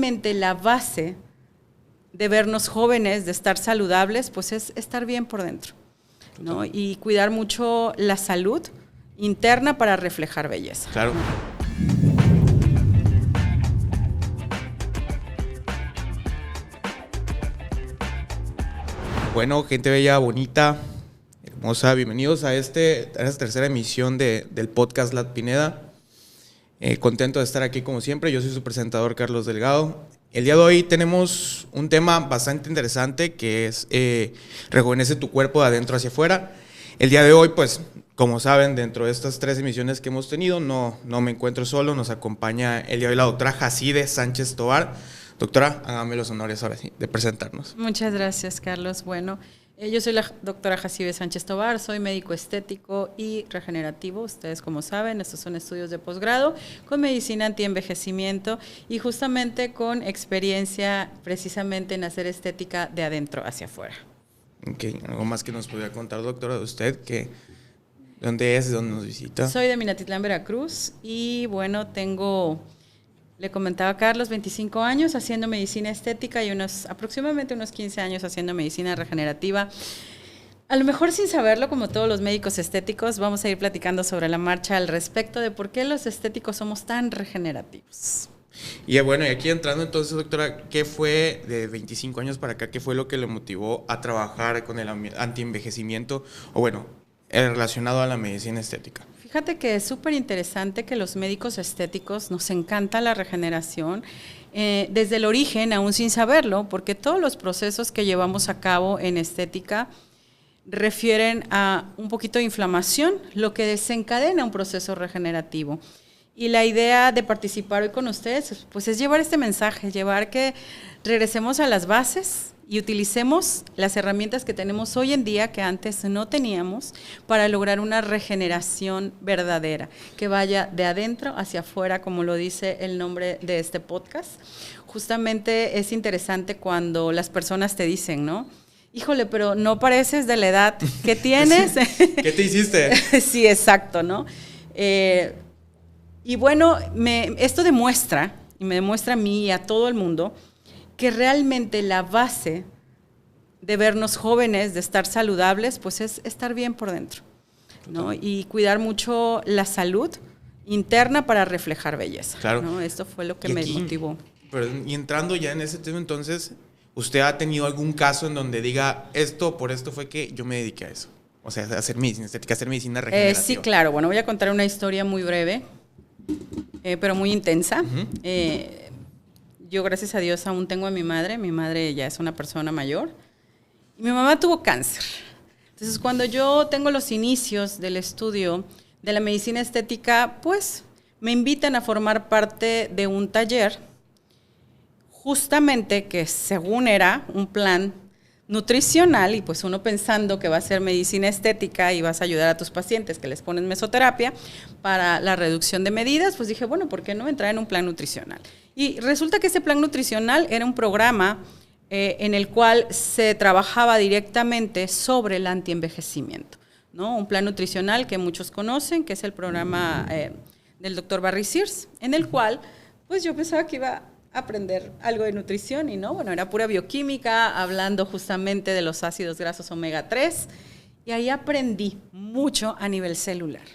realmente la base de vernos jóvenes, de estar saludables, pues es estar bien por dentro, ¿no? Y cuidar mucho la salud interna para reflejar belleza. Claro. Bueno, gente bella, bonita, hermosa, bienvenidos a esta tercera emisión del podcast La Pineda. Contento de estar aquí como siempre. Yo soy su presentador, Carlos Delgado. El día de hoy tenemos un tema bastante interesante que es rejuvenece tu cuerpo de adentro hacia afuera. El día de hoy, pues, como saben, dentro de estas 3 emisiones que hemos tenido, no me encuentro solo. Nos acompaña el día de hoy la doctora Jacibe Sánchez Tovar. Doctora, hágame los honores ahora sí de presentarnos. Muchas gracias, Carlos. Bueno, yo soy la doctora Jacibe Sánchez Tovar, soy médico estético y regenerativo. Ustedes, como saben, estos son estudios de posgrado con medicina antienvejecimiento y justamente con experiencia precisamente en hacer estética de adentro hacia afuera. Ok, ¿algo más que nos podría contar, doctora, de usted? ¿Dónde es? ¿Dónde nos visita? Soy de Minatitlán, Veracruz y bueno, le comentaba a Carlos, 25 años haciendo medicina estética y aproximadamente unos 15 años haciendo medicina regenerativa. A lo mejor sin saberlo, como todos los médicos estéticos, vamos a ir platicando sobre la marcha al respecto de por qué los estéticos somos tan regenerativos. Y bueno, y aquí entrando entonces, doctora, ¿qué fue de 25 años para acá? ¿Qué fue lo que le motivó a trabajar con el antienvejecimiento o bueno, relacionado a la medicina estética? Fíjate que es súper interesante que los médicos estéticos nos encanta la regeneración desde el origen, aún sin saberlo, porque todos los procesos que llevamos a cabo en estética refieren a un poquito de inflamación, lo que desencadena un proceso regenerativo. Y la idea de participar hoy con ustedes pues es llevar este mensaje, llevar que regresemos a las bases y utilicemos las herramientas que tenemos hoy en día que antes no teníamos para lograr una regeneración verdadera, que vaya de adentro hacia afuera, como lo dice el nombre de este podcast. Justamente es interesante cuando las personas te dicen, ¿no? Híjole, pero no pareces de la edad que tienes. ¿Qué te hiciste? Sí, exacto, ¿no? Y bueno, esto demuestra, y me demuestra a mí y a todo el mundo, que realmente la base de vernos jóvenes, de estar saludables, pues es estar bien por dentro, ¿no? Y cuidar mucho la salud interna para reflejar belleza. Claro. ¿No? Esto fue lo que me motivó. Y entrando ya en ese tema, entonces, ¿usted ha tenido algún caso en donde diga, por esto fue que yo me dediqué a eso? O sea, a hacer medicina estética, hacer medicina regenerativa. Sí, claro. Bueno, voy a contar una historia muy breve, pero muy intensa. Yo, gracias a Dios, aún tengo a mi madre ya es una persona mayor, y mi mamá tuvo cáncer. Entonces, cuando yo tengo los inicios del estudio de la medicina estética, pues me invitan a formar parte de un taller, justamente que según era un plan nutricional, y pues uno pensando que va a ser medicina estética y vas a ayudar a tus pacientes que les ponen mesoterapia para la reducción de medidas, pues dije, bueno, ¿por qué no entrar en un plan nutricional? Y resulta que ese plan nutricional era un programa en el cual se trabajaba directamente sobre el antienvejecimiento, ¿no? Un plan nutricional que muchos conocen, que es el programa del doctor Barry Sears, en el cual pues yo pensaba que iba a aprender algo de nutrición y no, bueno, era pura bioquímica, hablando justamente de los ácidos grasos omega 3, y ahí aprendí mucho a nivel celular.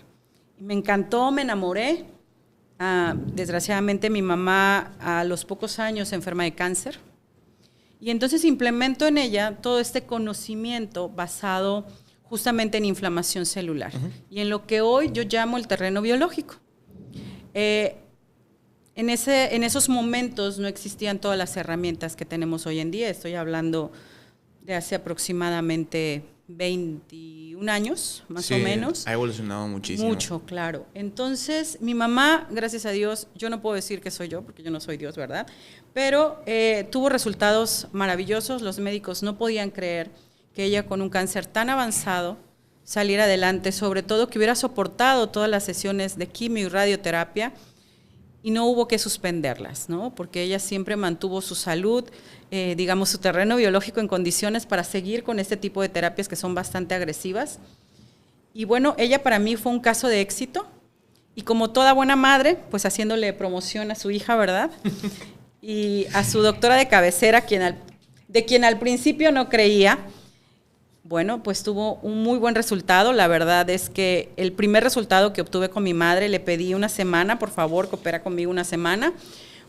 Y me encantó, me enamoré. Desgraciadamente mi mamá a los pocos años se enferma de cáncer y entonces implemento en ella todo este conocimiento basado justamente en inflamación celular y en lo que hoy yo llamo el terreno biológico. En esos momentos no existían todas las herramientas que tenemos hoy en día, estoy hablando de hace aproximadamente 21 años, más o menos. Ha evolucionado muchísimo. Mucho, claro. Entonces, mi mamá, gracias a Dios, yo no puedo decir que soy yo, porque yo no soy Dios, ¿verdad? Pero tuvo resultados maravillosos. Los médicos no podían creer que ella con un cáncer tan avanzado saliera adelante, sobre todo que hubiera soportado todas las sesiones de quimio y radioterapia y no hubo que suspenderlas, ¿no? Porque ella siempre mantuvo su salud, digamos, su terreno biológico en condiciones para seguir con este tipo de terapias que son bastante agresivas. Y bueno, ella para mí fue un caso de éxito y como toda buena madre, pues haciéndole promoción a su hija, ¿verdad? y a su doctora de cabecera, de quien al principio no creía. Bueno, pues tuvo un muy buen resultado. La verdad es que el primer resultado que obtuve con mi madre, le pedí una semana, por favor, coopera conmigo una semana,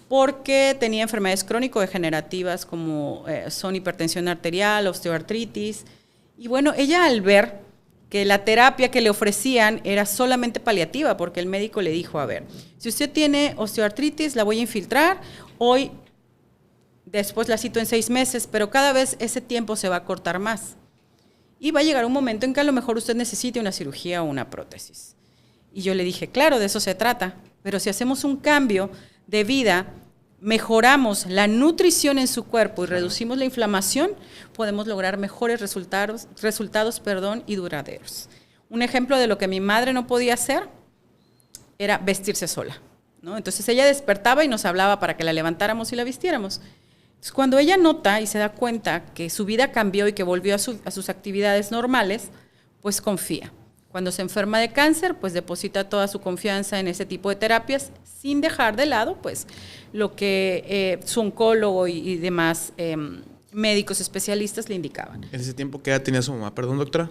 porque tenía enfermedades crónico-degenerativas como son hipertensión arterial, osteoartritis. Y bueno, ella al ver que la terapia que le ofrecían era solamente paliativa, porque el médico le dijo, a ver, si usted tiene osteoartritis, la voy a infiltrar, hoy, después la cito en 6 meses, pero cada vez ese tiempo se va a cortar más. Y va a llegar un momento en que a lo mejor usted necesite una cirugía o una prótesis. Y yo le dije, claro, de eso se trata, pero si hacemos un cambio de vida, mejoramos la nutrición en su cuerpo y reducimos la inflamación, podemos lograr mejores resultados, y duraderos. Un ejemplo de lo que mi madre no podía hacer era vestirse sola, ¿no? Entonces ella despertaba y nos hablaba para que la levantáramos y la vistiéramos. Entonces, cuando ella nota y se da cuenta que su vida cambió y que volvió a sus actividades normales, pues confía. Cuando se enferma de cáncer, pues deposita toda su confianza en ese tipo de terapias, sin dejar de lado pues lo que su oncólogo y demás médicos especialistas le indicaban. ¿En ese tiempo qué edad tenía su mamá? Perdón, doctora.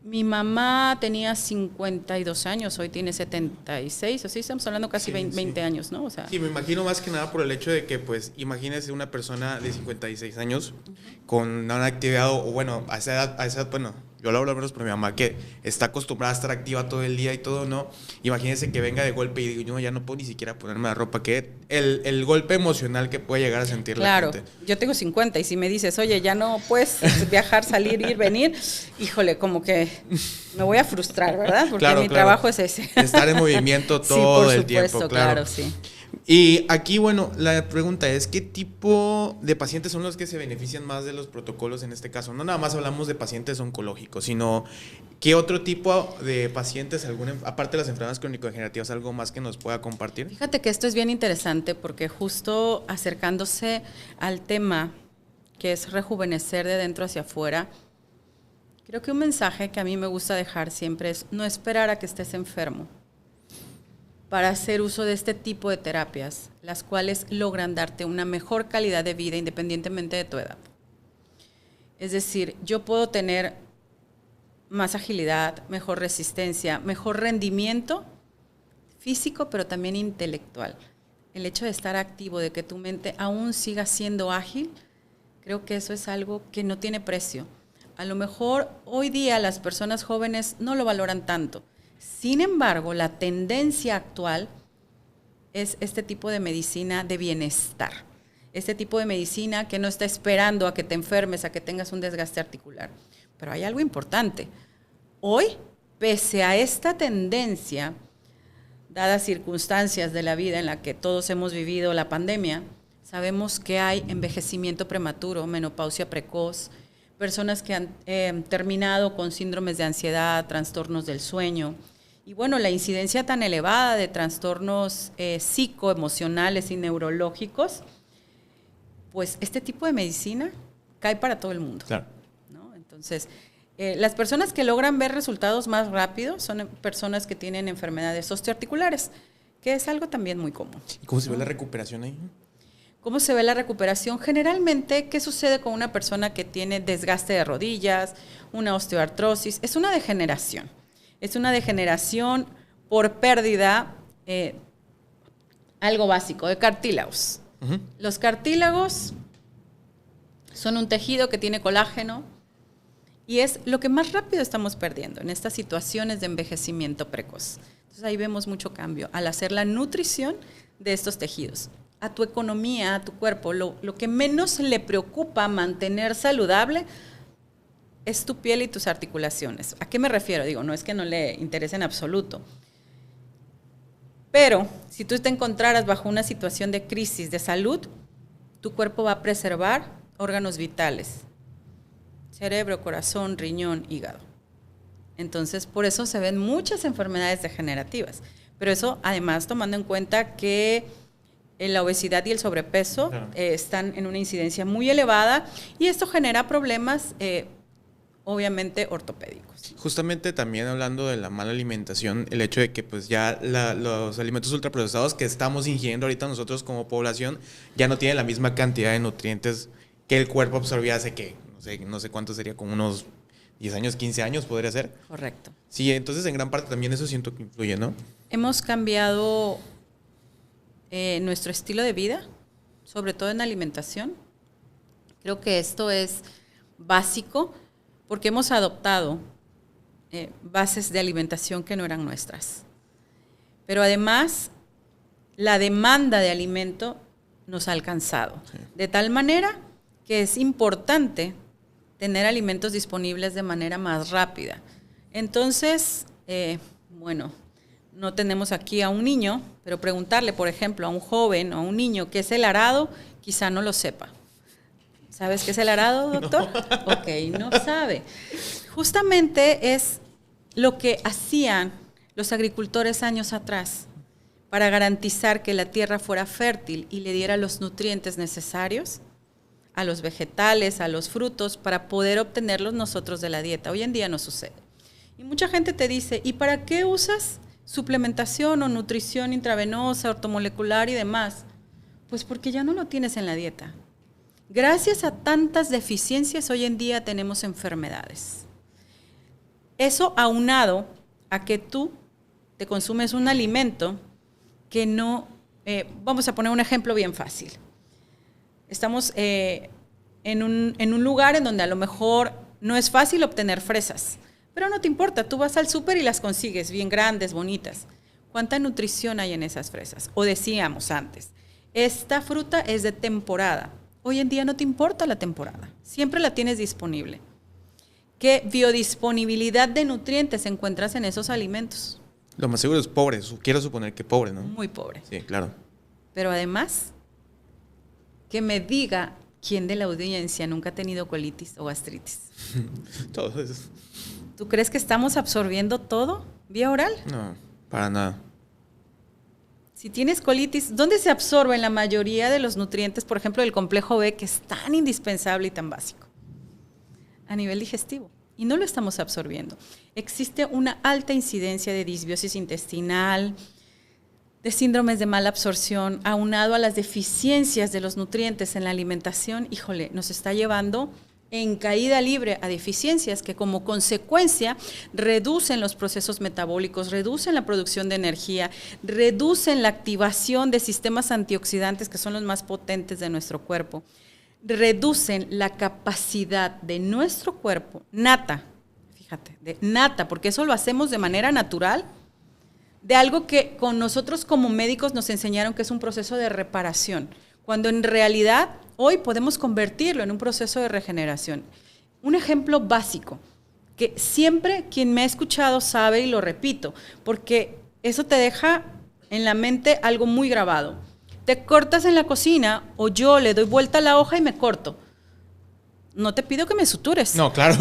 Mi mamá tenía 52 años, hoy tiene 76, así estamos hablando casi 20 años, ¿no? O sea, sí, me imagino más que nada por el hecho de que, pues, imagínese una persona de 56 años con una actividad, o bueno, a esa edad, bueno, yo lo hablo menos por mi mamá, que está acostumbrada a estar activa todo el día y todo, ¿no? Imagínese que venga de golpe y digo, yo ya no puedo ni siquiera ponerme la ropa, que el golpe emocional que puede llegar a sentir la gente. Claro, yo tengo 50 y si me dices, oye, ya no puedes viajar, salir, ir, venir, híjole, como que me voy a frustrar, ¿verdad? Porque mi trabajo es ese. Estar en movimiento todo el tiempo, claro. Claro, sí. Y aquí, bueno, la pregunta es, ¿qué tipo de pacientes son los que se benefician más de los protocolos en este caso? No nada más hablamos de pacientes oncológicos, sino ¿qué otro tipo de pacientes, aparte de las enfermedades crónico-degenerativas, algo más que nos pueda compartir? Fíjate que esto es bien interesante porque justo acercándose al tema que es rejuvenecer de dentro hacia afuera, creo que un mensaje que a mí me gusta dejar siempre es no esperar a que estés enfermo para hacer uso de este tipo de terapias, las cuales logran darte una mejor calidad de vida independientemente de tu edad. Es decir, yo puedo tener más agilidad, mejor resistencia, mejor rendimiento físico, pero también intelectual. El hecho de estar activo, de que tu mente aún siga siendo ágil, creo que eso es algo que no tiene precio. A lo mejor hoy día las personas jóvenes no lo valoran tanto. Sin embargo, la tendencia actual es este tipo de medicina de bienestar. Este tipo de medicina que no está esperando a que te enfermes, a que tengas un desgaste articular. Pero hay algo importante. Hoy, pese a esta tendencia, dadas circunstancias de la vida en la que todos hemos vivido la pandemia, sabemos que hay envejecimiento prematuro, menopausia precoz, personas que han terminado con síndromes de ansiedad, trastornos del sueño. Y bueno, la incidencia tan elevada de trastornos psicoemocionales y neurológicos, pues este tipo de medicina cae para todo el mundo. Claro. ¿No? Entonces, las personas que logran ver resultados más rápidos son personas que tienen enfermedades osteoarticulares, que es algo también muy común. ¿Y cómo se ve la recuperación ahí? ¿Cómo se ve la recuperación? Generalmente, ¿qué sucede con una persona que tiene desgaste de rodillas, una osteoartrosis? Es una degeneración. Es una degeneración por pérdida, algo básico, de cartílagos. Uh-huh. Los cartílagos son un tejido que tiene colágeno y es lo que más rápido estamos perdiendo en estas situaciones de envejecimiento precoz. Entonces ahí vemos mucho cambio al hacer la nutrición de estos tejidos. A tu economía, a tu cuerpo, lo que menos le preocupa mantener saludable es tu piel y tus articulaciones. ¿A qué me refiero? Digo, no es que no le interese en absoluto. Pero si tú te encontraras bajo una situación de crisis de salud, tu cuerpo va a preservar órganos vitales. Cerebro, corazón, riñón, hígado. Entonces, por eso se ven muchas enfermedades degenerativas. Pero eso, además, tomando en cuenta que la obesidad y el sobrepeso están en una incidencia muy elevada y esto genera problemas obviamente ortopédicos. Justamente también hablando de la mala alimentación, el hecho de que pues ya los alimentos ultraprocesados que estamos ingiriendo ahorita nosotros como población ya no tienen la misma cantidad de nutrientes que el cuerpo absorbía hace que, no sé cuánto sería, como unos 10 años, 15 años podría ser. Correcto. Sí, entonces en gran parte también eso siento que influye, ¿no? Hemos cambiado nuestro estilo de vida, sobre todo en alimentación. Creo que esto es básico porque hemos adoptado bases de alimentación que no eran nuestras. Pero además, la demanda de alimento nos ha alcanzado. Sí. De tal manera que es importante tener alimentos disponibles de manera más rápida. Entonces, bueno, no tenemos aquí a un niño, pero preguntarle, por ejemplo, a un joven o a un niño qué es el arado, quizá no lo sepa. ¿Sabes qué es el arado, doctor? No. Ok, no sabe. Justamente es lo que hacían los agricultores años atrás para garantizar que la tierra fuera fértil y le diera los nutrientes necesarios a los vegetales, a los frutos, para poder obtenerlos nosotros de la dieta. Hoy en día no sucede. Y mucha gente te dice, ¿y para qué usas suplementación o nutrición intravenosa, ortomolecular y demás? Pues porque ya no lo tienes en la dieta. Gracias a tantas deficiencias, hoy en día tenemos enfermedades. Eso aunado a que tú te consumes un alimento que no... vamos a poner un ejemplo bien fácil. Estamos en un lugar en donde a lo mejor no es fácil obtener fresas, pero no te importa, tú vas al súper y las consigues bien grandes, bonitas. ¿Cuánta nutrición hay en esas fresas? O decíamos antes, esta fruta es de temporada. Hoy en día no te importa la temporada, siempre la tienes disponible. ¿Qué biodisponibilidad de nutrientes encuentras en esos alimentos? Lo más seguro es pobre, quiero suponer que pobre, ¿no? Muy pobre. Sí, claro. Pero además, que me diga quién de la audiencia nunca ha tenido colitis o gastritis. Todo eso. ¿Tú crees que estamos absorbiendo todo vía oral? No, para nada. Si tienes colitis, ¿dónde se absorben la mayoría de los nutrientes, por ejemplo, del complejo B, que es tan indispensable y tan básico? A nivel digestivo. Y no lo estamos absorbiendo. Existe una alta incidencia de disbiosis intestinal, de síndromes de mala absorción, aunado a las deficiencias de los nutrientes en la alimentación. Híjole, nos está llevando en caída libre a deficiencias que como consecuencia reducen los procesos metabólicos, reducen la producción de energía, reducen la activación de sistemas antioxidantes que son los más potentes de nuestro cuerpo, reducen la capacidad de nuestro cuerpo, nata, fíjate, de nata, porque eso lo hacemos de manera natural, de algo que con nosotros como médicos nos enseñaron que es un proceso de reparación, cuando en realidad hoy podemos convertirlo en un proceso de regeneración. Un ejemplo básico, que siempre quien me ha escuchado sabe y lo repito, porque eso te deja en la mente algo muy grabado. Te cortas en la cocina o yo le doy vuelta a la hoja y me corto. No te pido que me sutures. No, claro.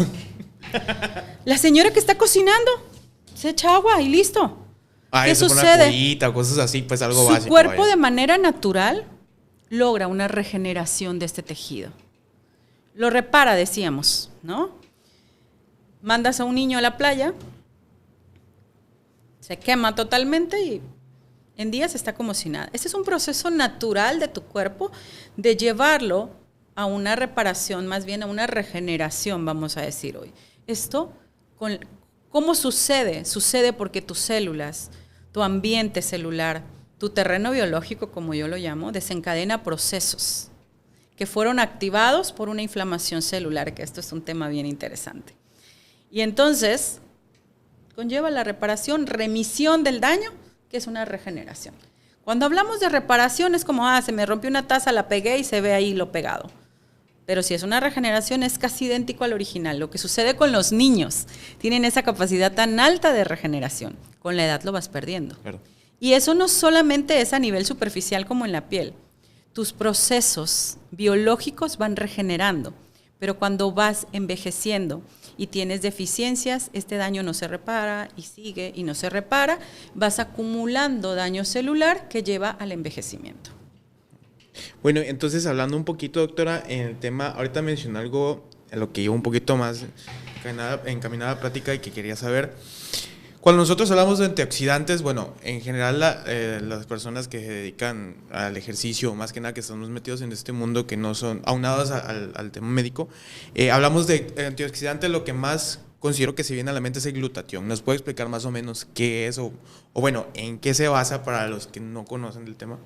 La señora que está cocinando se echa agua y listo. ¿Qué sucede? Una cullita o cosas así, pues algo básico. Su cuerpo de manera natural logra una regeneración de este tejido. Lo repara, decíamos, ¿no? Mandas a un niño a la playa, se quema totalmente y en días está como si nada. Ese es un proceso natural de tu cuerpo de llevarlo a una reparación, más bien a una regeneración, vamos a decir hoy. Esto, ¿cómo sucede? Sucede porque tus células, tu ambiente celular, tu terreno biológico, como yo lo llamo, desencadena procesos que fueron activados por una inflamación celular, que esto es un tema bien interesante. Y entonces, conlleva la reparación, remisión del daño, que es una regeneración. Cuando hablamos de reparación es como, se me rompió una taza, la pegué y se ve ahí lo pegado. Pero si es una regeneración es casi idéntico al original. Lo que sucede con los niños, tienen esa capacidad tan alta de regeneración. Con la edad lo vas perdiendo. Claro. Y eso no solamente es a nivel superficial como en la piel. Tus procesos biológicos van regenerando, pero cuando vas envejeciendo y tienes deficiencias, este daño no se repara y sigue y no se repara, vas acumulando daño celular que lleva al envejecimiento. Bueno, entonces hablando un poquito, doctora, en el tema, ahorita mencionó algo lo que iba un poquito más encaminada a plática y que quería saber. Cuando nosotros hablamos de antioxidantes, bueno, en general las personas que se dedican al ejercicio, más que nada que estamos metidos en este mundo que no son aunados al tema médico, hablamos de antioxidantes, lo que más considero que se viene a la mente es el glutatión. ¿Nos puede explicar más o menos qué es o bueno, en qué se basa para los que no conocen el tema?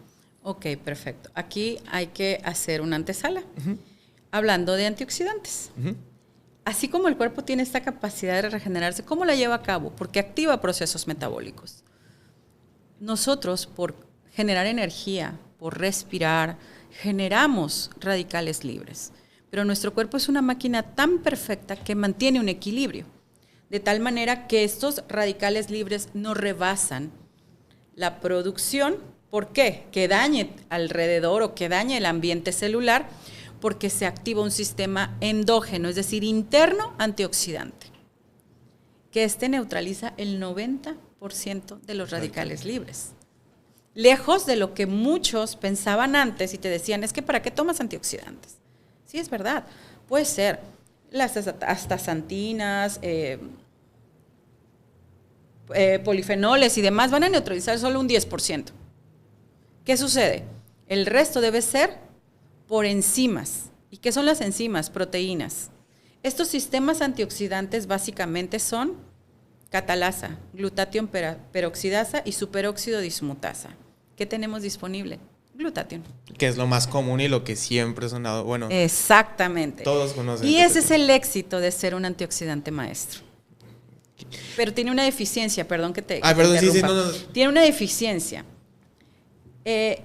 Ok, perfecto. Aquí hay que hacer una antesala, hablando de antioxidantes. Así como el cuerpo tiene esta capacidad de regenerarse, ¿cómo la lleva a cabo? Porque activa procesos metabólicos. Nosotros, por generar energía, por respirar, generamos radicales libres. Pero nuestro cuerpo es una máquina tan perfecta que mantiene un equilibrio, de tal manera que estos radicales libres no rebasan la producción. ¿Por qué? Que dañe alrededor o que dañe el ambiente celular, porque se activa un sistema endógeno, es decir, interno antioxidante, que neutraliza el 90% de los radicales libres. Lejos de lo que muchos pensaban antes y te decían, es que ¿para qué tomas antioxidantes? Sí, es verdad, puede ser. Las astaxantinas, polifenoles y demás van a neutralizar solo un 10%. ¿Qué sucede? El resto debe ser por enzimas. ¿Y qué son las enzimas? Proteínas. Estos sistemas antioxidantes básicamente son catalasa, glutatión peroxidasa y superóxido dismutasa. ¿Qué tenemos disponible? Glutatión. Que es lo más común y lo que siempre ha sonado. Bueno, exactamente. Todos conocen. Y ese es el éxito de ser un antioxidante maestro. Pero tiene una deficiencia, perdón que te perdón, sí, no. Tiene una deficiencia.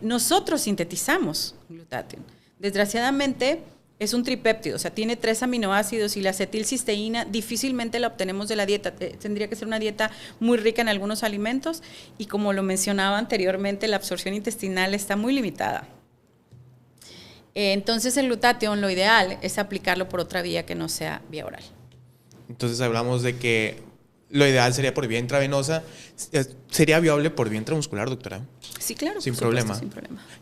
Nosotros sintetizamos glutatión. Desgraciadamente es un tripéptido, o sea, tiene 3 aminoácidos y la acetilcisteína difícilmente la obtenemos de la dieta. Tendría que ser una dieta muy rica en algunos alimentos y como lo mencionaba anteriormente, la absorción intestinal está muy limitada. Entonces el glutatión, lo ideal es aplicarlo por otra vía que no sea vía oral. Entonces hablamos de que lo ideal sería por vía intravenosa. ¿Sería viable por vía intramuscular, doctora? Sí, claro. Sin problema.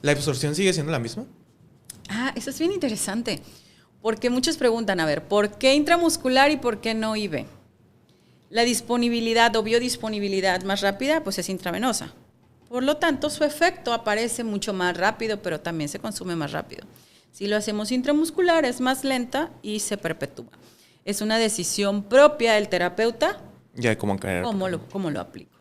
¿La absorción sigue siendo la misma? Eso es bien interesante, porque muchos preguntan, a ver, ¿por qué intramuscular y por qué no IV? La disponibilidad o biodisponibilidad más rápida, pues es intravenosa. Por lo tanto, su efecto aparece mucho más rápido, pero también se consume más rápido. Si lo hacemos intramuscular, es más lenta y se perpetúa. Es una decisión propia del terapeuta. Ya, ¿cómo caer? ¿Cómo lo aplico?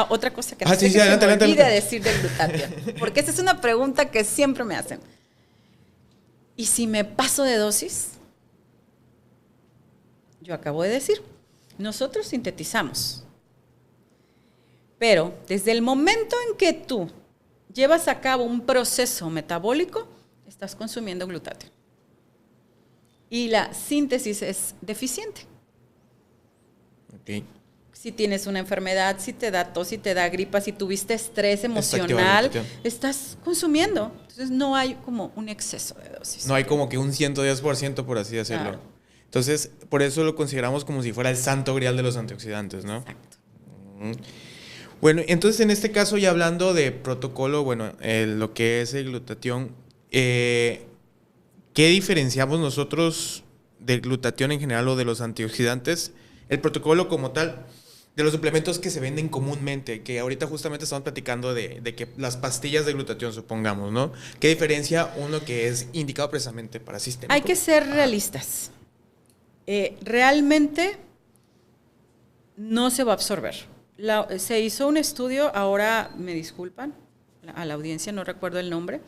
Otra cosa que adelante. Decir del glutatión, porque esa es una pregunta que siempre me hacen. ¿Y si me paso de dosis? Yo acabo de decir, nosotros sintetizamos. Pero desde el momento en que tú llevas a cabo un proceso metabólico, estás consumiendo glutatión. Y la síntesis es deficiente. Ok. Si tienes una enfermedad, si te da tos, si te da gripa, si tuviste estrés emocional, estás consumiendo. Entonces no hay como un exceso de dosis. No hay como que un 110%, por así decirlo. Claro. Entonces, por eso lo consideramos como si fuera el santo grial de los antioxidantes, ¿no? Exacto. Bueno, entonces en este caso, ya hablando de protocolo, bueno, lo que es el glutatión, ¿qué diferenciamos nosotros del glutatión en general o de los antioxidantes? El protocolo como tal, de los suplementos que se venden comúnmente, que ahorita justamente estamos platicando de que las pastillas de glutatión, supongamos, ¿no? ¿Qué diferencia uno que es indicado precisamente para sistémico? Hay que ser realistas. Realmente no se va a absorber. Se hizo un estudio, ahora me disculpan, a la audiencia no recuerdo el nombre,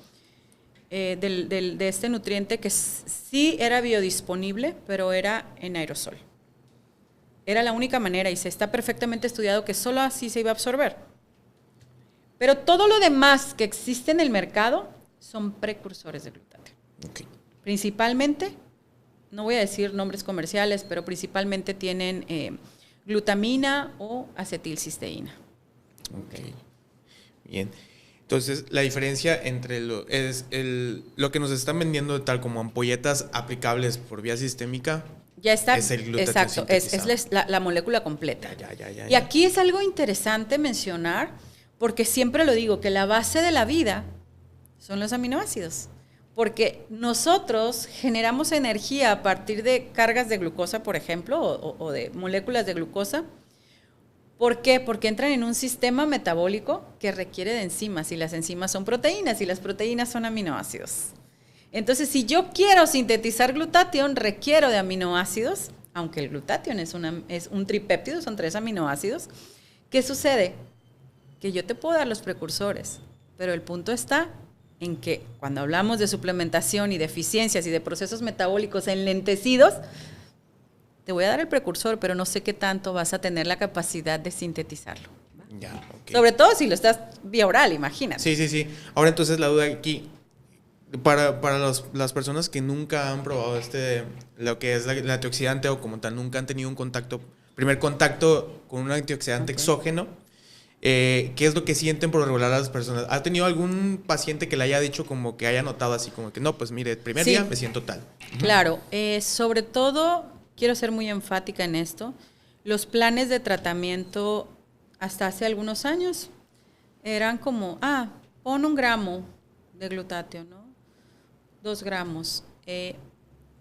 de este nutriente que sí era biodisponible, pero era en aerosol. Era la única manera y se está perfectamente estudiado que solo así se iba a absorber. Pero todo lo demás que existe en el mercado son precursores de glutatión. Okay. Principalmente, no voy a decir nombres comerciales, pero principalmente tienen glutamina o acetilcisteína. Ok, bien. Entonces, la diferencia entre lo que nos están vendiendo tal como ampolletas aplicables por vía sistémica, ya está, es el glutatión. Exacto, es la molécula completa. Y aquí es algo interesante mencionar, porque siempre lo digo, que la base de la vida son los aminoácidos. Porque nosotros generamos energía a partir de cargas de glucosa, por ejemplo, o de moléculas de glucosa. ¿Por qué? Porque entran en un sistema metabólico que requiere de enzimas, y las enzimas son proteínas, y las proteínas son aminoácidos. Entonces, si yo quiero sintetizar glutatión, requiero de aminoácidos, aunque el glutatión es un tripéptido, son 3 aminoácidos. ¿Qué sucede? Que yo te puedo dar los precursores, pero el punto está en que cuando hablamos de suplementación y de eficiencias y de procesos metabólicos enlentecidos, te voy a dar el precursor, pero no sé qué tanto vas a tener la capacidad de sintetizarlo. Ya, okay. Sobre todo si lo estás vía oral, imagínate. Sí. Ahora entonces la duda aquí, para las personas que nunca han probado lo que es la antioxidante o como tal, nunca han tenido primer contacto con un antioxidante exógeno, ¿qué es lo que sienten por regular las personas? ¿Ha tenido algún paciente que le haya dicho como que haya notado así como que no, pues mire, el primer día me siento tal? Claro, sobre todo, quiero ser muy enfática en esto, los planes de tratamiento hasta hace algunos años eran como, pon 1 gramo de glutatión, ¿no? 2 gramos.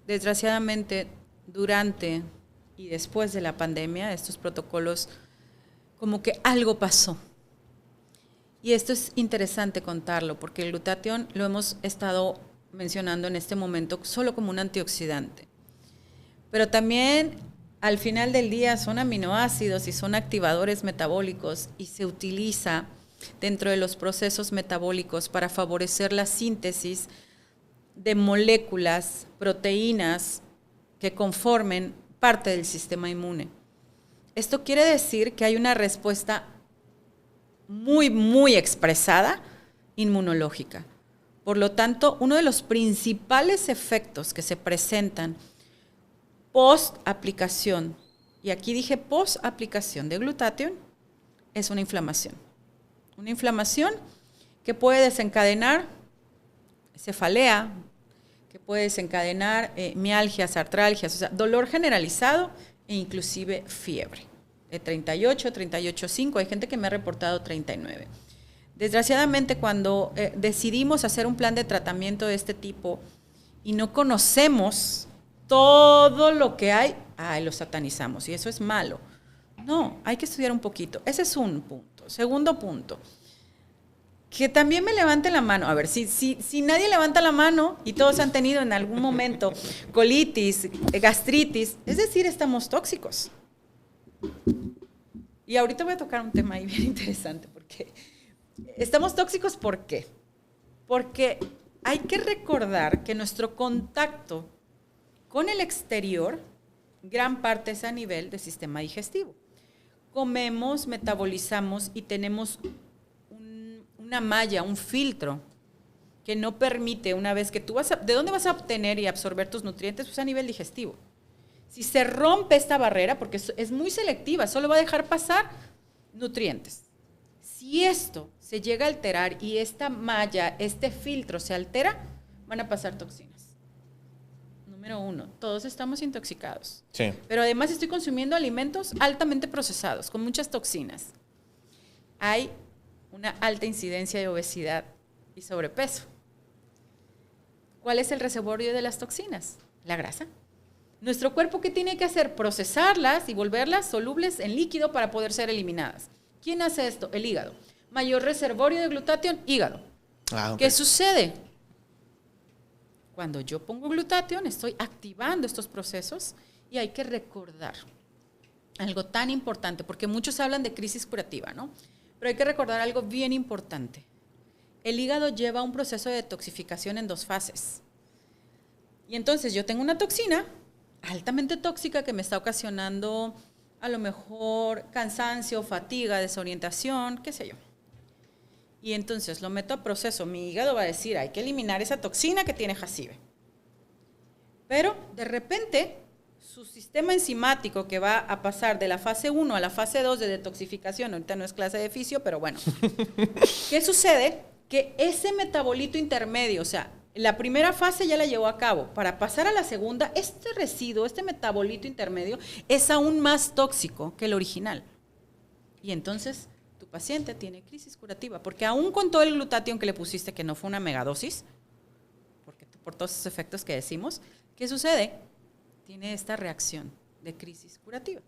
Desgraciadamente, durante y después de la pandemia, estos protocolos, como que algo pasó. Y esto es interesante contarlo, porque el glutatión lo hemos estado mencionando en este momento solo como un antioxidante. Pero también, al final del día, son aminoácidos y son activadores metabólicos, y se utiliza dentro de los procesos metabólicos para favorecer la síntesis de moléculas, proteínas que conformen parte del sistema inmune. Esto quiere decir que hay una respuesta muy, muy expresada inmunológica. Por lo tanto, uno de los principales efectos que se presentan post-aplicación, y aquí dije post-aplicación de glutatión, es una inflamación. Una inflamación que puede desencadenar cefalea, que puede desencadenar mialgias, artralgias, o sea, dolor generalizado e inclusive fiebre. De 38, 38.5, hay gente que me ha reportado 39. Desgraciadamente, cuando decidimos hacer un plan de tratamiento de este tipo y no conocemos todo lo que hay, lo satanizamos, y eso es malo. No, hay que estudiar un poquito. Ese es un punto. Segundo punto, que también me levante la mano. A ver, si nadie levanta la mano y todos han tenido en algún momento colitis, gastritis, es decir, estamos tóxicos. Y ahorita voy a tocar un tema ahí bien interesante, porque estamos tóxicos, ¿por qué? Porque hay que recordar que nuestro contacto con el exterior, gran parte es a nivel del sistema digestivo. Comemos, metabolizamos y tenemos una malla, un filtro que no permite, una vez que tú ¿de dónde vas a obtener y absorber tus nutrientes? Pues a nivel digestivo. Si se rompe esta barrera, porque es muy selectiva, solo va a dejar pasar nutrientes. Si esto se llega a alterar y esta malla, este filtro se altera, van a pasar toxinas. Número 1, todos estamos intoxicados. Sí. Pero además estoy consumiendo alimentos altamente procesados, con muchas toxinas. Hay una alta incidencia de obesidad y sobrepeso. ¿Cuál es el reservorio de las toxinas? La grasa. Nuestro cuerpo, ¿qué tiene que hacer? Procesarlas y volverlas solubles en líquido para poder ser eliminadas. ¿Quién hace esto? El hígado. Mayor reservorio de glutatión, hígado. Okay. ¿Qué sucede? Cuando yo pongo glutatión, estoy activando estos procesos, y hay que recordar algo tan importante, porque muchos hablan de crisis curativa, ¿no? Pero hay que recordar algo bien importante. El hígado lleva un proceso de detoxificación en 2 fases. Y entonces yo tengo una toxina altamente tóxica que me está ocasionando a lo mejor cansancio, fatiga, desorientación, qué sé yo. Y entonces lo meto a proceso. Mi hígado va a decir, hay que eliminar esa toxina que tiene Jacibe. Pero de repente su sistema enzimático, que va a pasar de la fase 1 a la fase 2 de detoxificación, ahorita no es clase de fisio, pero bueno. ¿Qué sucede? Que ese metabolito intermedio, o sea, la primera fase ya la llevó a cabo. Para pasar a la segunda, este residuo, este metabolito intermedio, es aún más tóxico que el original. Y entonces tu paciente tiene crisis curativa, porque aún con todo el glutatión que le pusiste, que no fue una megadosis, porque por todos esos efectos que decimos. ¿Qué sucede? Tiene esta reacción de crisis curativa.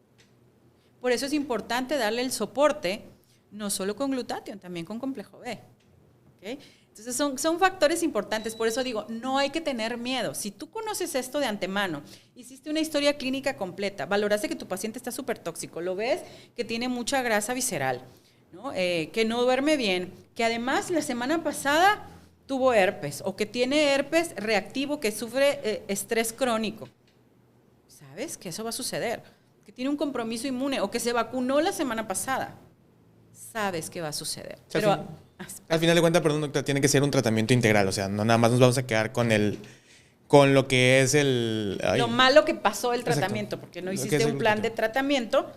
Por eso es importante darle el soporte, no solo con glutatión, también con complejo B. ¿Okay? Entonces son factores importantes, por eso digo, no hay que tener miedo. Si tú conoces esto de antemano, hiciste una historia clínica completa, valoraste que tu paciente está súper tóxico, lo ves que tiene mucha grasa visceral, ¿no? Que no duerme bien, que además la semana pasada tuvo herpes o que tiene herpes reactivo, que sufre estrés crónico. ¿Sabes? Que eso va a suceder. Que tiene un compromiso inmune o que se vacunó la semana pasada. Sabes que va a suceder. O sea, pero al final de cuentas, perdón, doctora, tiene que ser un tratamiento integral. O sea, no nada más nos vamos a quedar con lo que es lo malo que pasó el tratamiento, exacto. porque no hiciste un plan de tratamiento,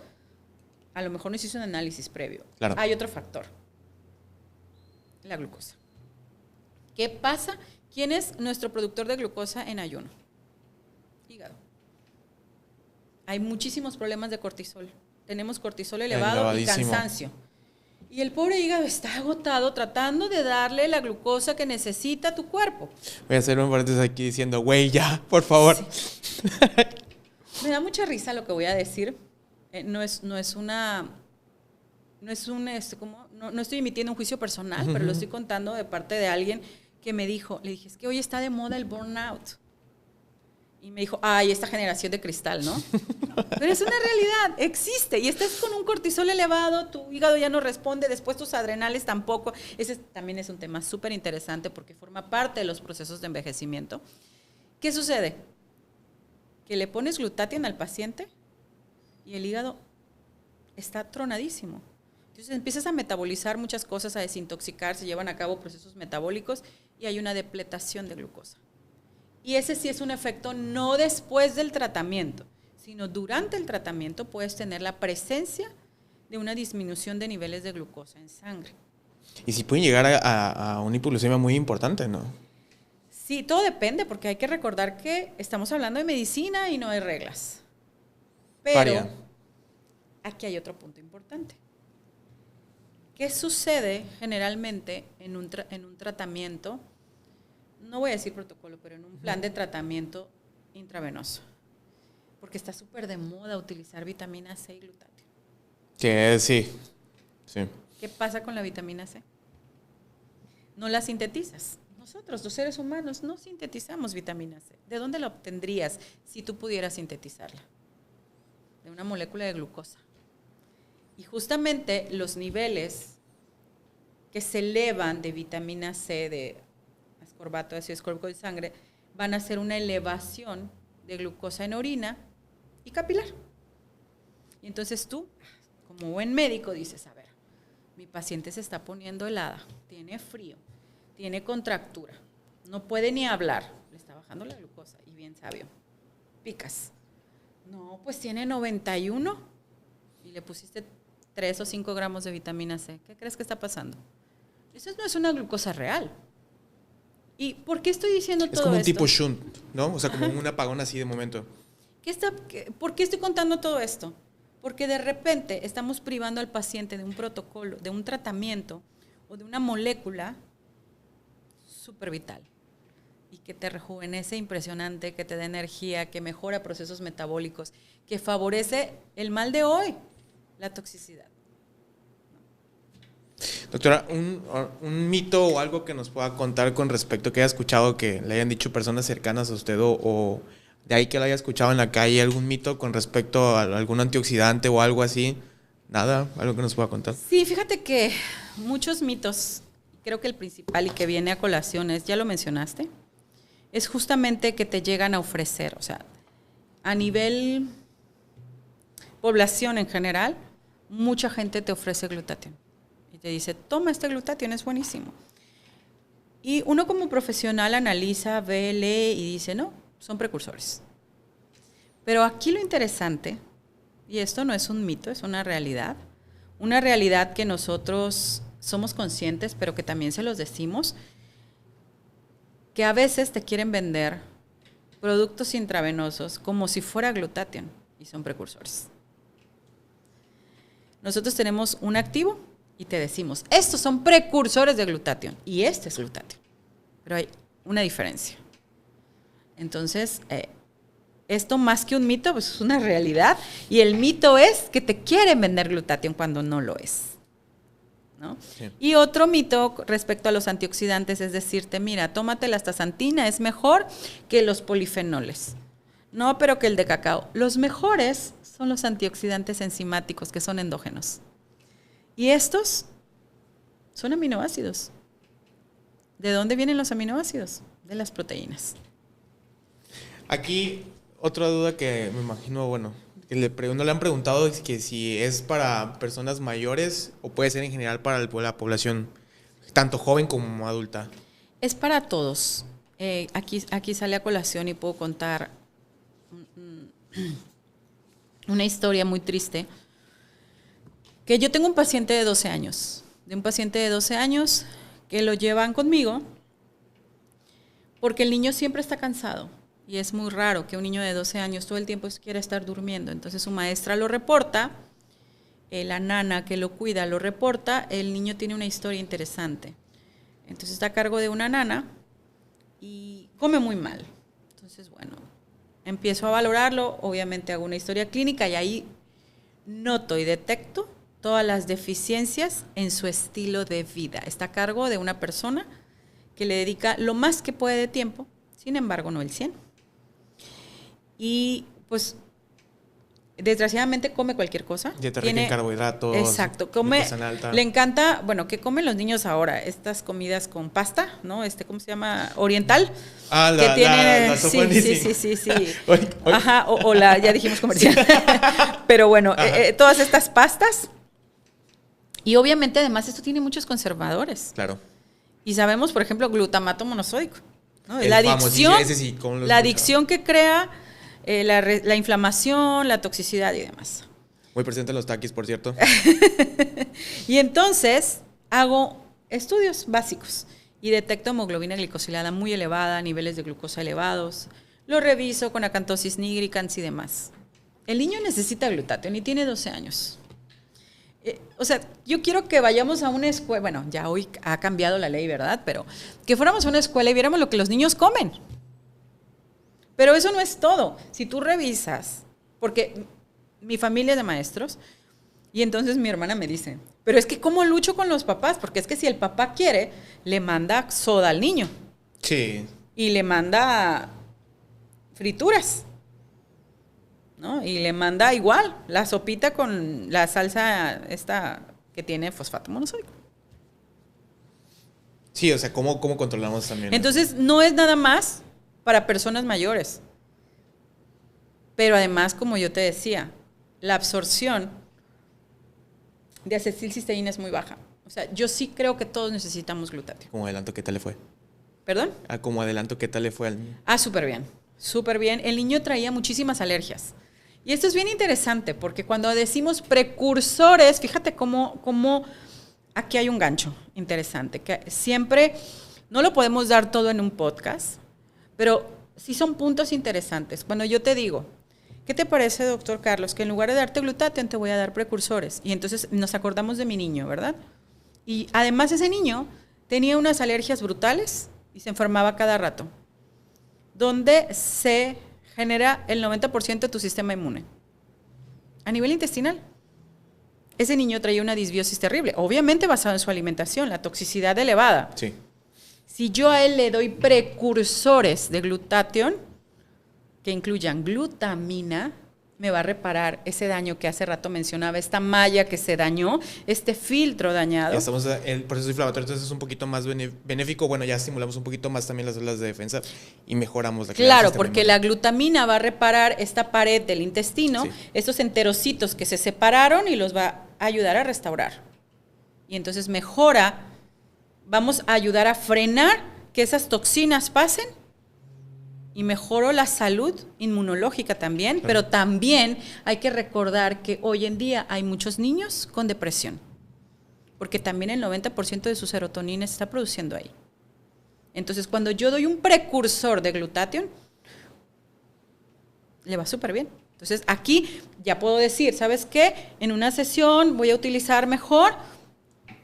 a lo mejor no hiciste un análisis previo. Claro. Hay otro factor, la glucosa. ¿Qué pasa? ¿Quién es nuestro productor de glucosa en ayuno? Hígado. Hay muchísimos problemas de cortisol. Tenemos cortisol elevado y cansancio. Y el pobre hígado está agotado tratando de darle la glucosa que necesita tu cuerpo. Voy a hacer un paréntesis aquí diciendo, güey, ya, por favor. Sí. Me da mucha risa lo que voy a decir. No estoy emitiendo un juicio personal, pero lo estoy contando de parte de alguien que me dijo, le dije, es que hoy está de moda el burnout. Y me dijo, ay, esta generación de cristal, ¿no? Pero es una realidad, existe. Y estás con un cortisol elevado, tu hígado ya no responde, después tus adrenales tampoco. Ese también es un tema súper interesante porque forma parte de los procesos de envejecimiento. ¿Qué sucede? Que le pones glutatión al paciente y el hígado está tronadísimo. Entonces empiezas a metabolizar muchas cosas, a desintoxicar, se llevan a cabo procesos metabólicos y hay una depletación de glucosa. Y ese sí es un efecto no después del tratamiento, sino durante el tratamiento puedes tener la presencia de una disminución de niveles de glucosa en sangre. Y si pueden llegar a una hipoglucemia muy importante, ¿no? Sí, todo depende, porque hay que recordar que estamos hablando de medicina y no hay reglas. Pero aquí hay otro punto importante. ¿Qué sucede generalmente en un tratamiento? No voy a decir protocolo, pero en un plan de tratamiento intravenoso. Porque está súper de moda utilizar vitamina C y glutatión. Que sí. ¿Qué pasa con la vitamina C? No la sintetizas. Nosotros, los seres humanos, no sintetizamos vitamina C. ¿De dónde la obtendrías si tú pudieras sintetizarla? De una molécula de glucosa. Y justamente los niveles que se elevan de vitamina C, de ascorbato, ácido ascórbico de sangre, van a hacer una elevación de glucosa en orina y capilar. Y entonces tú, como buen médico, dices, a ver, mi paciente se está poniendo helada, tiene frío, tiene contractura, no puede ni hablar, le está bajando la glucosa y bien sabio. Picas. No, pues tiene 91 y le pusiste 3 o 5 gramos de vitamina C. ¿Qué crees que está pasando? Eso no es una glucosa real. ¿Y por qué estoy diciendo todo esto? Es como un tipo shunt, ¿no? O sea, como un apagón así de momento. ¿Por qué estoy contando todo esto? Porque de repente estamos privando al paciente de un protocolo, de un tratamiento o de una molécula súper vital y que te rejuvenece impresionante, que te da energía, que mejora procesos metabólicos, que favorece el mal de hoy, la toxicidad. Doctora, un mito o algo que nos pueda contar con respecto que haya escuchado que le hayan dicho personas cercanas a usted o de ahí que lo haya escuchado en la calle, algún mito con respecto a algún antioxidante o algo así. Nada, algo que nos pueda contar. Sí, fíjate que muchos mitos, creo que el principal y que viene a colación es, ya lo mencionaste, es justamente que te llegan a ofrecer, o sea, a nivel población en general, mucha gente te ofrece glutatión. Y te dice, toma este glutatión, es buenísimo. Y uno como profesional analiza, ve, lee y dice, no, son precursores. Pero aquí lo interesante, y esto no es un mito, es una realidad que nosotros somos conscientes, pero que también se los decimos, que a veces te quieren vender productos intravenosos como si fuera glutatión, y son precursores. Nosotros tenemos un activo y te decimos, estos son precursores de glutatión y este es glutatión. Pero hay una diferencia. Entonces, esto más que un mito, pues es una realidad. Y el mito es que te quieren vender glutatión cuando no lo es, ¿no? Sí. Y otro mito respecto a los antioxidantes es decirte, mira, tómate la astaxantina, es mejor que los polifenoles. No, pero que el de cacao. Los mejores son los antioxidantes enzimáticos, que son endógenos. Y estos son aminoácidos. ¿De dónde vienen los aminoácidos? De las proteínas. Aquí, otra duda que me imagino, bueno, que no le han preguntado es que si es para personas mayores o puede ser en general para la población, tanto joven como adulta. Es para todos. Aquí sale a colación y puedo contar una historia muy triste. Que yo tengo un paciente de 12 años. De un paciente de 12 años que lo llevan conmigo porque el niño siempre está cansado. Y es muy raro que un niño de 12 años todo el tiempo quiera estar durmiendo. Entonces su maestra lo reporta, la nana que lo cuida lo reporta, el niño tiene una historia interesante. Entonces está a cargo de una nana y come muy mal. Entonces, bueno, empiezo a valorarlo, obviamente hago una historia clínica y ahí noto y detecto todas las deficiencias en su estilo de vida. Está a cargo de una persona que le dedica lo más que puede de tiempo, sin embargo no el 100%. Y pues desgraciadamente come cualquier cosa. Dieta rica en carbohidratos. Exacto, le encanta, bueno, ¿qué comen los niños ahora? Estas comidas con pasta, ¿no? ¿Cómo se llama? Oriental. Ah, la sopa sí. Ajá, ya dijimos comercial. Pero bueno, todas estas pastas. Y obviamente además esto tiene muchos conservadores. Claro. Y sabemos, por ejemplo, glutamato monosódico, ¿no? La adicción que crea la inflamación, la toxicidad y demás. Muy presente en los taquis, por cierto. Y entonces hago estudios básicos y detecto hemoglobina glicosilada muy elevada, niveles de glucosa elevados. Lo reviso con acantosis nigricans y demás. El niño necesita glutatión y tiene 12 años. O sea, yo quiero que vayamos a una escuela, bueno, ya hoy ha cambiado la ley, ¿verdad? Pero que fuéramos a una escuela y viéramos lo que los niños comen. Pero eso no es todo. Si tú revisas, porque mi familia es de maestros, y entonces mi hermana me dice, pero es que ¿cómo lucho con los papás? Porque es que si el papá quiere, le manda soda al niño. Sí. Y le manda frituras, ¿no? Y le manda igual la sopita con la salsa esta que tiene fosfato monosódico. Sí, o sea, ¿cómo controlamos también? Entonces, no es nada más para personas mayores. Pero además, como yo te decía, la absorción de acetilcisteína es muy baja. O sea, yo sí creo que todos necesitamos glutatión. Como adelanto, ¿qué tal le fue? ¿Perdón? Como adelanto, ¿qué tal le fue al niño? Súper bien, súper bien. El niño traía muchísimas alergias. Y esto es bien interesante, porque cuando decimos precursores, fíjate cómo aquí hay un gancho interesante, que siempre no lo podemos dar todo en un podcast, pero sí son puntos interesantes. Cuando yo te digo, ¿qué te parece, doctor Carlos, que en lugar de darte glutatión te voy a dar precursores? Y entonces nos acordamos de mi niño, ¿verdad? Y además ese niño tenía unas alergias brutales y se enfermaba cada rato, donde se genera el 90% de tu sistema inmune. A nivel intestinal. Ese niño traía una disbiosis terrible, obviamente basado en su alimentación, la toxicidad elevada. Sí. Si yo a él le doy precursores de glutatión, que incluyan glutamina, me va a reparar ese daño que hace rato mencionaba, esta malla que se dañó, este filtro dañado. Ya estamos, el proceso inflamatorio entonces es un poquito más benéfico, bueno, ya estimulamos un poquito más también las células de defensa y mejoramos la calidad del sistema porque inmune. la glutamina va a reparar esta pared del intestino, sí, estos enterocitos que se separaron y los va a ayudar a restaurar. Y entonces mejora, vamos a ayudar a frenar que esas toxinas pasen y mejoró la salud inmunológica también, pero también hay que recordar que hoy en día hay muchos niños con depresión, porque también el 90% de su serotonina se está produciendo ahí. Entonces, cuando yo doy un precursor de glutatión, le va súper bien. Entonces, aquí ya puedo decir, ¿sabes qué? En una sesión voy a utilizar mejor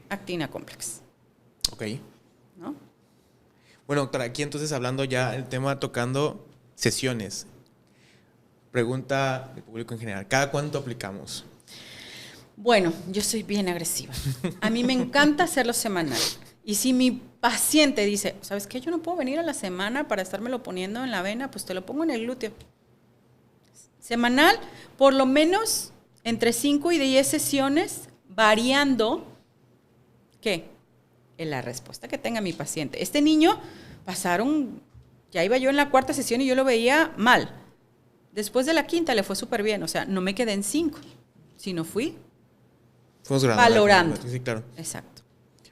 Actina Complex. Ok. ¿No? Bueno, doctora, aquí entonces hablando ya el tema tocando sesiones. Pregunta del público en general, ¿cada cuánto aplicamos? Bueno, yo soy bien agresiva. A mí me encanta hacerlo semanal. Y si mi paciente dice, ¿sabes qué? Yo no puedo venir a la semana para estármelo poniendo en la vena, pues te lo pongo en el glúteo. Semanal, por lo menos entre 5 y 10 sesiones, variando, ¿qué? En la respuesta que tenga mi paciente. Este niño ya iba yo en la 4ª sesión y yo lo veía mal. Después de la 5ª le fue súper bien, o sea, no me quedé en 5, sino fui valorando. Sí, claro. Exacto.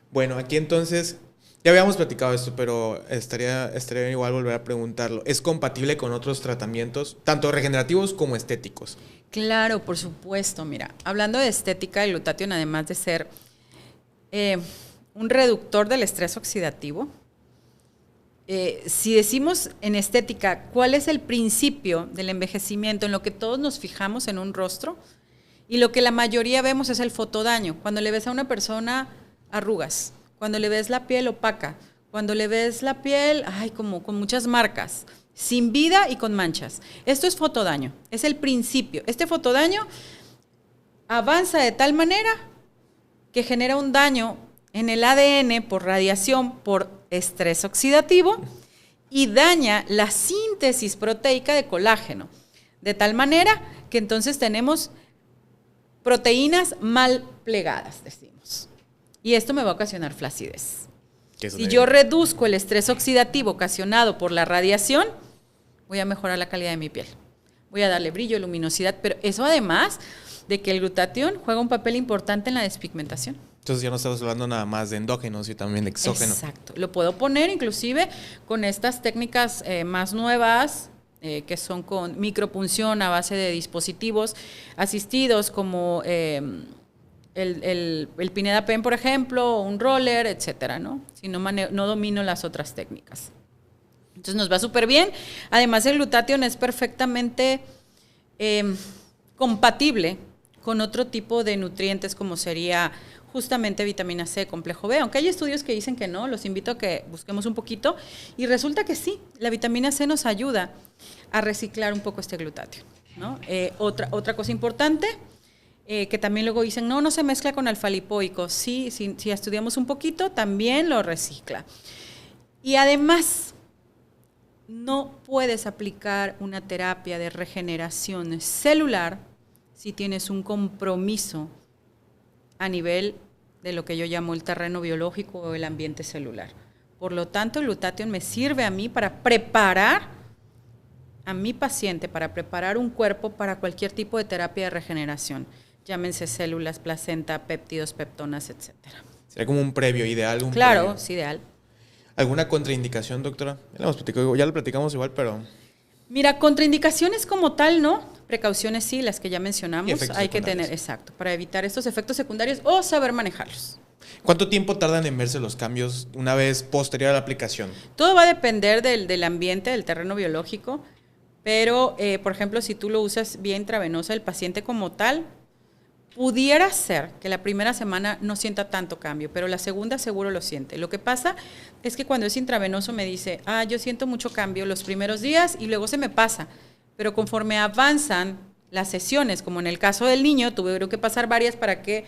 Bueno, aquí entonces, ya habíamos platicado esto, pero estaría bien igual volver a preguntarlo. ¿Es compatible con otros tratamientos, tanto regenerativos como estéticos? Claro, por supuesto. Mira, hablando de estética, el glutatión, además de ser un reductor del estrés oxidativo, si decimos en estética, ¿cuál es el principio del envejecimiento en lo que todos nos fijamos en un rostro? Y lo que la mayoría vemos es el fotodaño. Cuando le ves a una persona arrugas, cuando le ves la piel opaca, cuando le ves la piel, como con muchas marcas, sin vida y con manchas. Esto es fotodaño, es el principio. Este fotodaño avanza de tal manera que genera un daño en el ADN por radiación, por estrés oxidativo, y daña la síntesis proteica de colágeno, de tal manera que entonces tenemos proteínas mal plegadas, decimos. Y esto me va a ocasionar flacidez. Si yo reduzco el estrés oxidativo ocasionado por la radiación, voy a mejorar la calidad de mi piel. Voy a darle brillo, luminosidad, pero eso además de que el glutatión juega un papel importante en la despigmentación. Entonces ya no estamos hablando nada más de endógenos, sino también de exógenos. Exacto. Lo puedo poner inclusive con estas técnicas más nuevas, que son con micropunción a base de dispositivos asistidos como el Pineda Pen, por ejemplo, o un roller, etcétera, ¿no? Si no domino las otras técnicas. Entonces nos va súper bien. Además, el glutatión es perfectamente compatible con otro tipo de nutrientes como sería justamente vitamina C, complejo B, aunque hay estudios que dicen que no, los invito a que busquemos un poquito y resulta que sí, la vitamina C nos ayuda a reciclar un poco este glutatión, ¿no? Otra cosa importante, que también luego dicen, no se mezcla con alfa-lipoico, sí, si estudiamos un poquito, también lo recicla. Y además, no puedes aplicar una terapia de regeneración celular si tienes un compromiso a nivel de lo que yo llamo el terreno biológico o el ambiente celular. Por lo tanto, el glutatión me sirve a mí para preparar a mi paciente, para preparar un cuerpo para cualquier tipo de terapia de regeneración. Llámense células, placenta, péptidos, peptonas, etcétera. Sería como un previo ideal. Claro, es ideal. ¿Alguna contraindicación, doctora? Ya lo platicamos igual, pero... Mira, contraindicaciones como tal, ¿no? Precauciones sí, las que ya mencionamos. Hay que tener, exacto, para evitar estos efectos secundarios o saber manejarlos. ¿Cuánto tiempo tardan en verse los cambios una vez posterior a la aplicación? Todo va a depender del ambiente, del terreno biológico, pero, por ejemplo, si tú lo usas vía intravenosa, el paciente como tal, pudiera ser que la primera semana no sienta tanto cambio, pero la segunda seguro lo siente. Lo que pasa es que cuando es intravenoso me dice, yo siento mucho cambio los primeros días y luego se me pasa. Pero conforme avanzan las sesiones, como en el caso del niño, tuvieron que pasar varias para que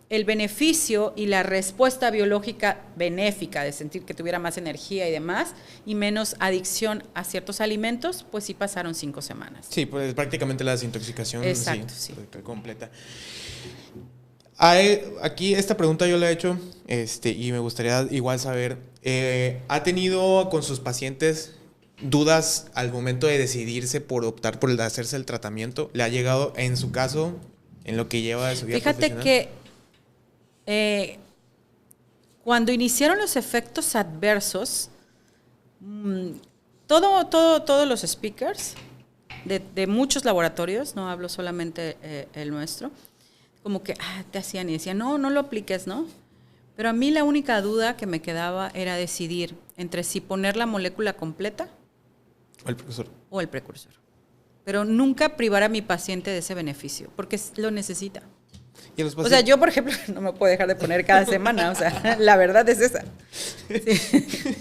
el beneficio y la respuesta biológica benéfica de sentir que tuviera más energía y demás, y menos adicción a ciertos alimentos, pues sí pasaron 5 semanas. Sí, pues prácticamente la desintoxicación. Exacto, sí. Completa. Aquí esta pregunta yo la he hecho y me gustaría igual saber, ¿ha tenido con sus pacientes dudas al momento de decidirse por optar por hacerse el tratamiento? ¿Le ha llegado en su caso, en lo que lleva de su vida profesional? Fíjate que cuando iniciaron los efectos adversos, todos los speakers de muchos laboratorios, no hablo solamente el nuestro, como que te hacían y decían, no lo apliques, ¿no? Pero a mí la única duda que me quedaba era decidir entre si poner la molécula completa o el precursor. Pero nunca privar a mi paciente de ese beneficio, porque lo necesita. O sea, yo, por ejemplo, no me puedo dejar de poner cada semana, o sea, la verdad es esa. Sí.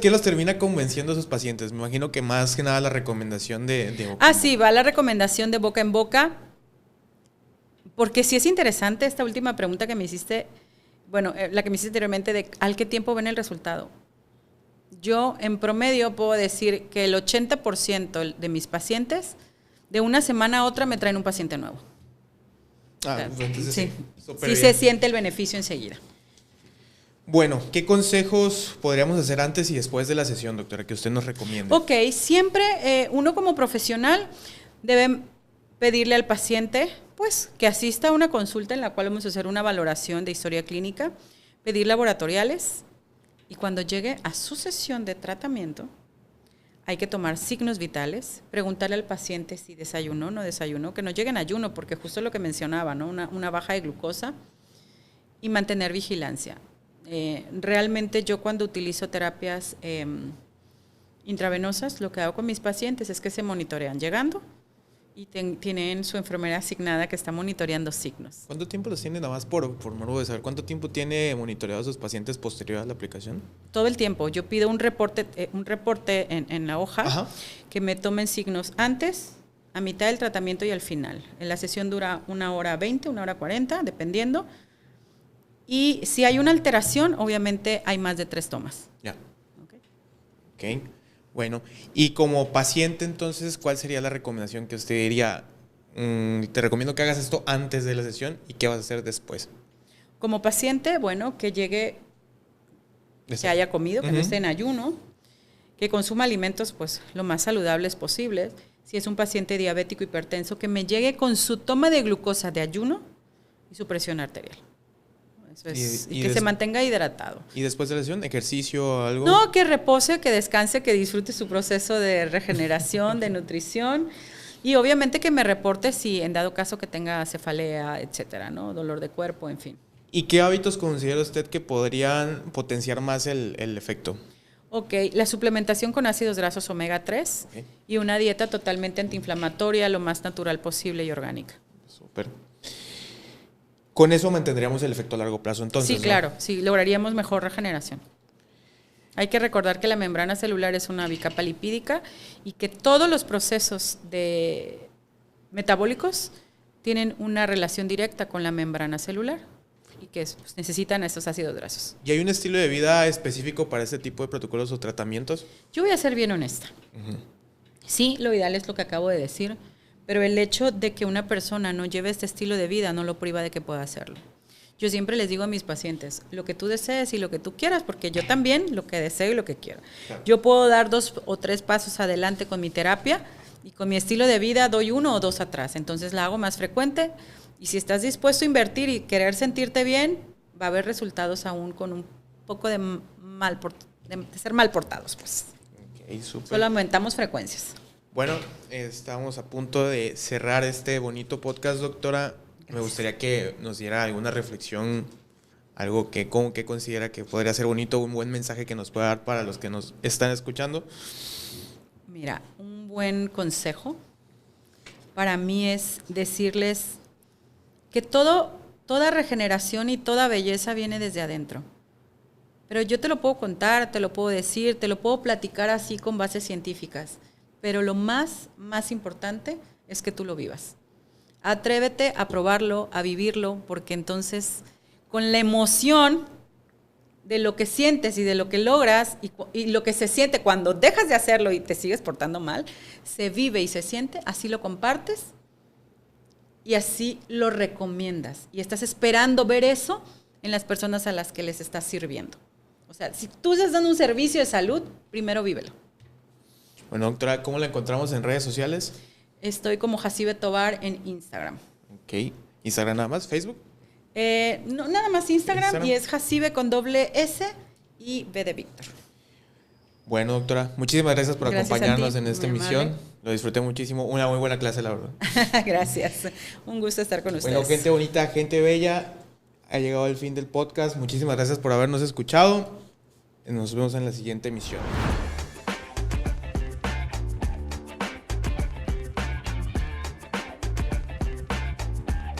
¿Qué los termina convenciendo a sus pacientes? Me imagino que más que nada la recomendación de boca en boca. Sí, va la recomendación de boca en boca, porque sí es interesante esta última pregunta que me hiciste, bueno, la que me hiciste anteriormente de ¿al qué tiempo ven el resultado? Yo en promedio puedo decir que el 80% de mis pacientes, de una semana a otra me traen un paciente nuevo. Entonces sí bien. Se siente el beneficio enseguida. Bueno, ¿qué consejos podríamos hacer antes y después de la sesión, doctora, que usted nos recomiende? Ok, siempre uno como profesional debe pedirle al paciente pues, que asista a una consulta en la cual vamos a hacer una valoración de historia clínica, pedir laboratoriales y cuando llegue a su sesión de tratamiento hay que tomar signos vitales, preguntarle al paciente si desayunó o no desayunó, que no llegue en ayuno porque justo lo que mencionaba, ¿no? Una baja de glucosa y mantener vigilancia. Realmente yo cuando utilizo terapias intravenosas, lo que hago con mis pacientes es que se monitorean llegando y tienen su enfermera asignada que está monitoreando signos. ¿Cuánto tiempo los tiene, nada más por morbo de saber, cuánto tiempo tiene monitoreado a sus pacientes posterior a la aplicación? Todo el tiempo. Yo pido un reporte en la hoja. Ajá. Que me tomen signos antes, a mitad del tratamiento y al final. En la sesión dura 1h20, 1h40, dependiendo. Y si hay una alteración, obviamente hay más de 3 tomas. Ya. Ok. Bueno, y como paciente, entonces, ¿cuál sería la recomendación que usted diría? Te recomiendo que hagas esto antes de la sesión y qué vas a hacer después. Como paciente, bueno, que llegue, que haya comido, que no esté en ayuno, que consuma alimentos pues lo más saludables posibles. Si es un paciente diabético hipertenso, que me llegue con su toma de glucosa de ayuno y su presión arterial. Eso es, y que se mantenga hidratado. ¿Y después de la sesión, ejercicio o algo? No, que repose, que descanse, que disfrute su proceso de regeneración, de nutrición. Y obviamente que me reporte si en dado caso que tenga cefalea, etcétera, ¿no? Dolor de cuerpo, en fin. ¿Y qué hábitos considera usted que podrían potenciar más el efecto? Ok, la suplementación con ácidos grasos omega 3 y una dieta totalmente antiinflamatoria, lo más natural posible y orgánica. Súper. Con eso mantendríamos el efecto a largo plazo, entonces. Sí, claro, sí, lograríamos mejor regeneración. Hay que recordar que la membrana celular es una bicapa lipídica y que todos los procesos metabólicos tienen una relación directa con la membrana celular y que pues, necesitan estos ácidos grasos. ¿Y hay un estilo de vida específico para este tipo de protocolos o tratamientos? Yo voy a ser bien honesta. Sí, lo ideal es lo que acabo de decir, pero el hecho de que una persona no lleve este estilo de vida no lo priva de que pueda hacerlo. Yo siempre les digo a mis pacientes, lo que tú desees y lo que tú quieras, porque yo también lo que deseo y lo que quiero. Claro. Yo puedo dar 2 o 3 pasos adelante con mi terapia y con mi estilo de vida doy 1 o 2 atrás. Entonces la hago más frecuente y si estás dispuesto a invertir y querer sentirte bien, va a haber resultados aún con un poco de ser mal portados. Pues. Okay, súper. Solo aumentamos frecuencias. Bueno, estamos a punto de cerrar este bonito podcast, doctora. Me gustaría que nos diera alguna reflexión, algo que considera que podría ser bonito, un buen mensaje que nos pueda dar para los que nos están escuchando. Mira, un buen consejo para mí es decirles que toda regeneración y toda belleza viene desde adentro. Pero yo te lo puedo contar, te lo puedo decir, te lo puedo platicar así con bases científicas. Pero lo más importante es que tú lo vivas. Atrévete a probarlo, a vivirlo, porque entonces con la emoción de lo que sientes y de lo que logras y lo que se siente cuando dejas de hacerlo y te sigues portando mal, se vive y se siente, así lo compartes y así lo recomiendas. Y estás esperando ver eso en las personas a las que les estás sirviendo. O sea, si tú estás dando un servicio de salud, primero vívelo. Bueno, doctora, ¿cómo la encontramos en redes sociales? Estoy como Jacibe Tovar en Instagram. Ok. ¿Instagram nada más? ¿Facebook? No, nada más Instagram y es Jacibe con doble S y B de Víctor. Bueno, doctora, muchísimas gracias por acompañarnos en esta emisión. Lo disfruté muchísimo. Una muy buena clase, la verdad. Gracias. Un gusto estar con ustedes. Bueno, gente bonita, gente bella, ha llegado el fin del podcast. Muchísimas gracias por habernos escuchado. Nos vemos en la siguiente emisión.